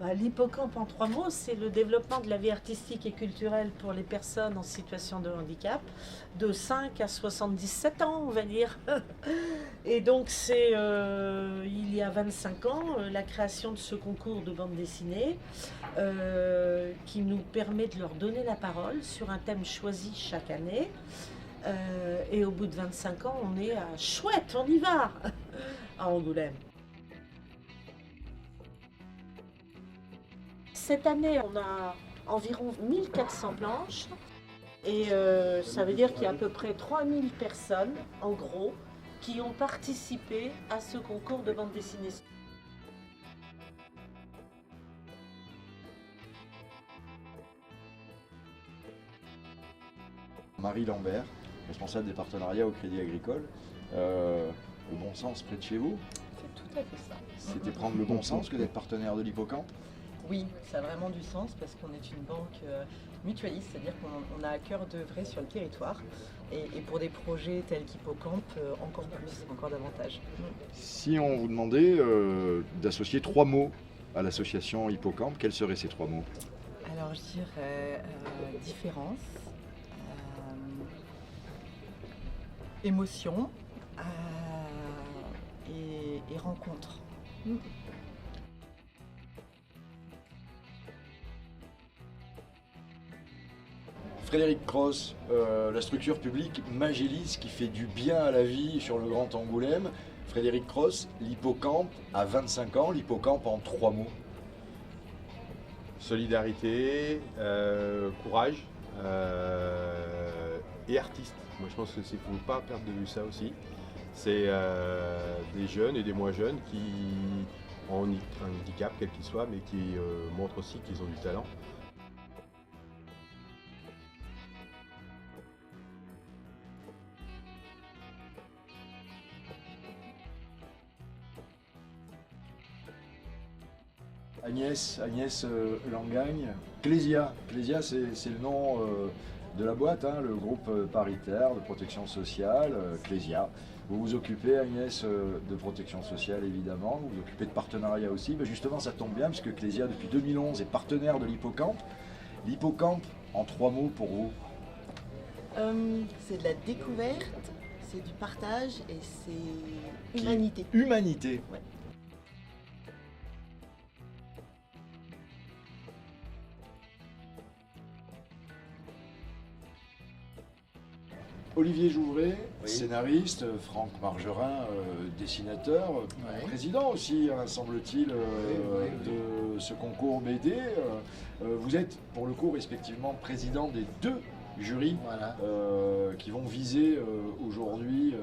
L'hippocampe en 3 mots, c'est le développement de la vie artistique et culturelle pour les personnes en situation de handicap, de 5 à 77 ans, on va dire. Et donc, c'est il y a 25 ans, la création de ce concours de bande dessinée qui nous permet de leur donner la parole sur un thème choisi chaque année. Et au bout de 25 ans, on est à chouette, on y va à Angoulême. Cette année, on a environ 1400 planches et ça veut dire qu'il y a à peu près 3000 personnes, en gros, qui ont participé à ce concours de bande dessinée. Marie Lambert, responsable des partenariats au Crédit Agricole. Le bon sens près de chez vous, C'est tout à fait ça. c'était prendre le bon sens que d'être partenaire de l'Hippocampe. Oui, ça a vraiment du sens parce qu'on est une banque mutualiste, c'est-à-dire qu'on a à cœur d'œuvrer sur le territoire et pour des projets tels qu'Hippocampe, encore plus, encore davantage. Si on vous demandait d'associer 3 mots à l'association Hippocampe, quels seraient ces 3 mots? Alors je dirais différence, émotion et rencontre. Frédéric Cross, la structure publique Magélis qui fait du bien à la vie sur le Grand Angoulême. Frédéric Cross, l'Hippocampe à 25 ans, l'Hippocampe en 3 mots. Solidarité, courage et artiste. Moi je pense que c'est faut pas perdre de vue ça aussi. C'est des jeunes et des moins jeunes qui ont un handicap quel qu'il soit, mais qui montrent aussi qu'ils ont du talent. Agnès Langagne. Clésia, c'est le nom de la boîte, hein, le groupe paritaire de protection sociale, Clésia. Vous vous occupez, Agnès, de protection sociale évidemment, vous vous occupez de partenariat aussi. Mais justement, ça tombe bien puisque Clésia, depuis 2011, est partenaire de l'Hippocampe. L'Hippocampe, en 3 mots pour vous? C'est de la découverte, c'est du partage et c'est humanité. Humanité. Ouais. Olivier Jouvray, Oui. scénariste, Franck Margerin, dessinateur, président aussi, hein, semble-t-il, de ce concours BD. Vous êtes, pour le coup, respectivement, président des 2 jurys Voilà. qui vont viser aujourd'hui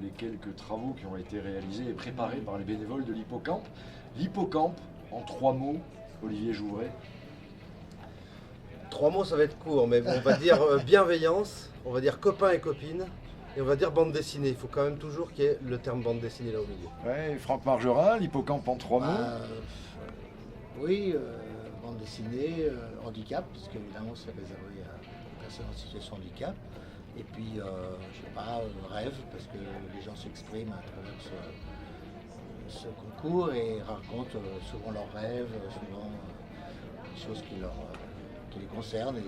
les quelques travaux qui ont été réalisés et préparés par les bénévoles de l'Hippocampe. L'Hippocampe, en 3 mots, Olivier Jouvray. 3 mots, ça va être court, mais bon, on va dire bienveillance, on va dire copains et copines, et on va dire bande dessinée. Il faut quand même toujours qu'il y ait le terme bande dessinée là au milieu. Ouais, Franck Margerin, l'Hippocampe en 3 mots. Oui, bande dessinée, handicap, puisque évidemment c'est réservé à personnes en situation de handicap. Et puis, je sais pas, rêve, parce que les gens s'expriment à travers ce concours et racontent souvent leurs rêves, souvent des choses qui les concernent. Et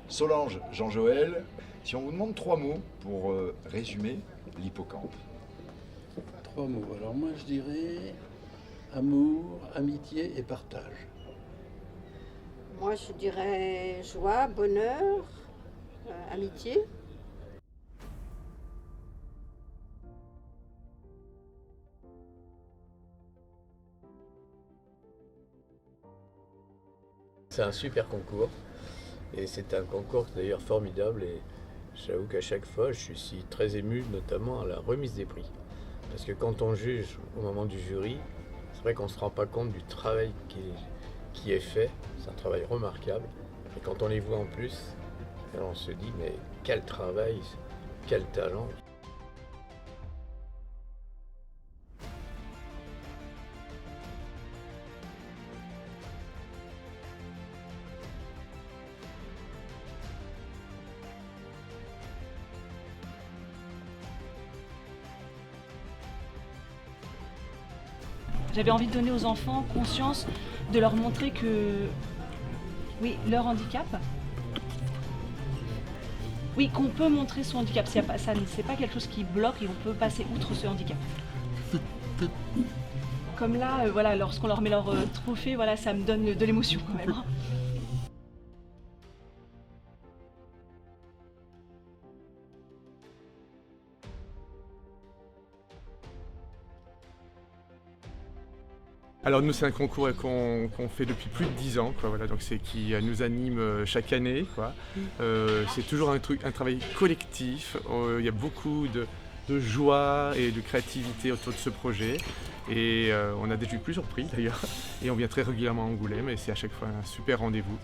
Solange, Jean-Joël, si on vous demande 3 mots pour résumer l'Hippocampe. 3 mots. Alors moi je dirais amour, amitié et partage. Moi, je dirais joie, bonheur, amitié. C'est un super concours et c'est un concours d'ailleurs formidable et j'avoue qu'à chaque fois je suis très ému, notamment à la remise des prix. Parce que quand on juge au moment du jury, c'est vrai qu'on ne se rend pas compte du travail qui est fait, c'est un travail remarquable. Et quand on les voit en plus, on se dit mais quel travail, quel talent. J'avais envie de donner aux enfants conscience, de leur montrer que, oui, leur handicap, oui, qu'on peut montrer son handicap. C'est pas quelque chose qui bloque et on peut passer outre ce handicap. Comme là, voilà, lorsqu'on leur met leur trophée, voilà, ça me donne de l'émotion quand même. Alors nous c'est un concours qu'on fait depuis plus de 10 ans, quoi, voilà, donc c'est qui nous anime chaque année, quoi. C'est toujours un travail collectif, il y a beaucoup de joie et de créativité autour de ce projet et on a déjà eu plusieurs prix d'ailleurs et on vient très régulièrement à Angoulême et c'est à chaque fois un super rendez-vous.